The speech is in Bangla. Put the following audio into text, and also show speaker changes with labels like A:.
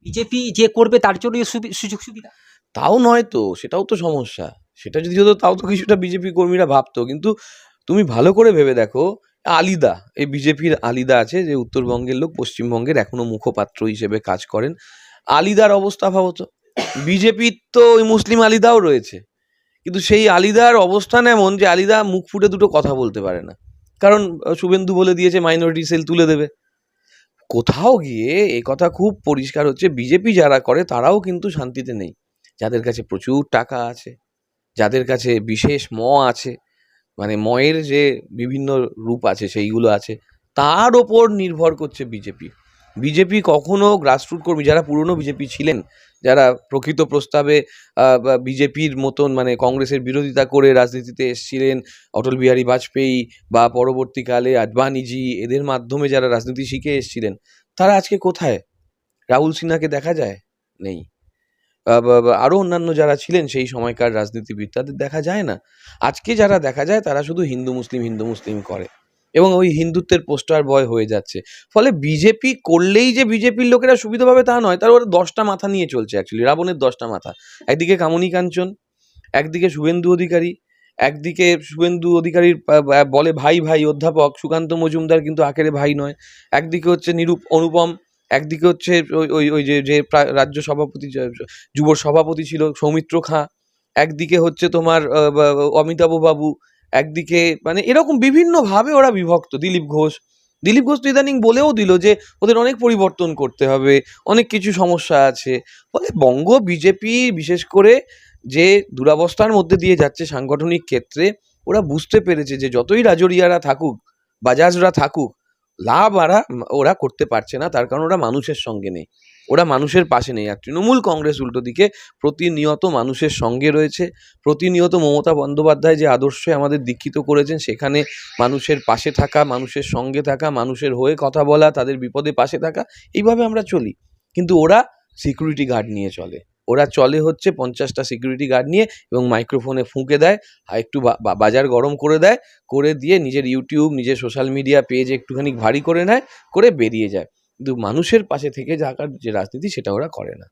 A: বিজেপি যে করবে তার জন্য সুযোগ সুবিধা।
B: তাও নয় তো, সেটাও তো সমস্যা। সেটা যদি হতো তাও তো কিছুটা বিজেপি কর্মীরা ভাবতো। কিন্তু তুমি ভালো করে ভেবে দেখো, আলিদা, এই বিজেপির আলিদা আছে যে উত্তরবঙ্গের লোক, পশ্চিমবঙ্গের এখনো মুখপাত্র হিসেবে কাজ করেন। আলিদার অবস্থা ভাবো তো। বিজেপির তো ওই মুসলিম আলিদাও রয়েছে, কিন্তু সেই আলিদার অবস্থান এমন যে আলিদা মুখ ফুটে দুটো কথা বলতে পারে না, কারণ শুভেন্দু বলে দিয়েছে মাইনরিটি সেল তুলে দেবে। কোথাও গিয়ে এ কথা খুব পরিষ্কার হচ্ছে, বিজেপি যারা করে তারাও কিন্তু শান্তিতে নেই। যাদের কাছে প্রচুর টাকা আছে, যাদের কাছে বিশেষ আছে, মানে ময়ের যে বিভিন্ন রূপ আছে সেইগুলো আছে, তার ওপর নির্ভর করছে বিজেপি। বিজেপি কখনো গ্রাসরুট কর্মী যারা পুরনো বিজেপি ছিলেন, যারা প্রকৃত প্রস্তাবে বিজেপির মতন মানে কংগ্রেসের বিরোধিতা করে রাজনীতিতে এসেছিলেন, অটল বিহারী বাজপেয়ী বা পরবর্তীকালে আডবাণীজি, এদের মাধ্যমে যারা রাজনীতি শিখে এসেছিলেন, তারা আজকে কোথায়? রাহুল সিনহাকে দেখা যায়? নেই। আরও অন্যান্য যারা ছিলেন সেই সময়কার রাজনীতিবিদ, তাদের দেখা যায় না। আজকে যারা দেখা যায় তারা শুধু হিন্দু মুসলিম করে, এবং ওই হিন্দুত্বের পোস্টার বয় হয়ে যাচ্ছে। ফলে বিজেপি করলেই যে বিজেপির লোকেরা সুবিধা পাবে তা নয়, তার ওরা 10টা মাথা নিয়ে চলছে। অ্যাকচুয়ালি রাবণের 10টা মাথা। একদিকে কামিনী কাঞ্চন, একদিকে শুভেন্দু অধিকারী, একদিকে শুভেন্দু অধিকারীর বলে ভাই ভাই অধ্যাপক সুকান্ত মজুমদার, কিন্তু আখেরে ভাই নয়। একদিকে হচ্ছে অনুপম, একদিকে হচ্ছে ওই ওই ওই যে যে রাজ্য সভাপতি, যুব সভাপতি ছিল সৌমিত্র খাঁ, একদিকে হচ্ছে তোমার অমিতাভ বাবু, একদিকে মানে এরকম বিভিন্নভাবে ওরা বিভক্ত। দিলীপ ঘোষ তো ইদানিং বলেও দিল যে ওদের অনেক পরিবর্তন করতে হবে, অনেক কিছু সমস্যা আছে। ফলে বঙ্গ বিজেপি বিশেষ করে যে দুরবস্থার মধ্যে দিয়ে যাচ্ছে সাংগঠনিক ক্ষেত্রে, ওরা বুঝতে পেরেছে যে যতই রাজরিয়ারা থাকুক, বাজাজরা থাকুক, লাভ ওরা করতে পারছে না। তার কারণ ওরা মানুষের সঙ্গে নেই, ওরা মানুষের পাশে নেই। আর তৃণমূল কংগ্রেস উল্টো দিকে প্রতিনিয়ত মানুষের সঙ্গে রয়েছে, প্রতিনিয়ত মমতা বন্দ্যোপাধ্যায় যে আদর্শে আমাদের দীক্ষিত করেছেন, সেখানে মানুষের পাশে থাকা, মানুষের সঙ্গে থাকা, মানুষের হয়ে কথা বলা, তাদের বিপদে পাশে থাকা, এইভাবে আমরা চলি। কিন্তু ওরা সিকিউরিটি গার্ড নিয়ে চলে, ওরা চলে হচ্ছে 50টা সিকিউরিটি গার্ড নিয়ে, এবং মাইক্রোফোনে ফুঁকে দেয়, আর একটু বাজার গরম করে দেয়, করে দিয়ে নিজের ইউটিউব, নিজের সোশ্যাল মিডিয়া পেজ একটুখানি ভারী করে নেয়, করে বেরিয়ে যায়। কিন্তু মানুষের পাশে থেকে থাকার যে রাজনীতি, সেটা ওরা করে না।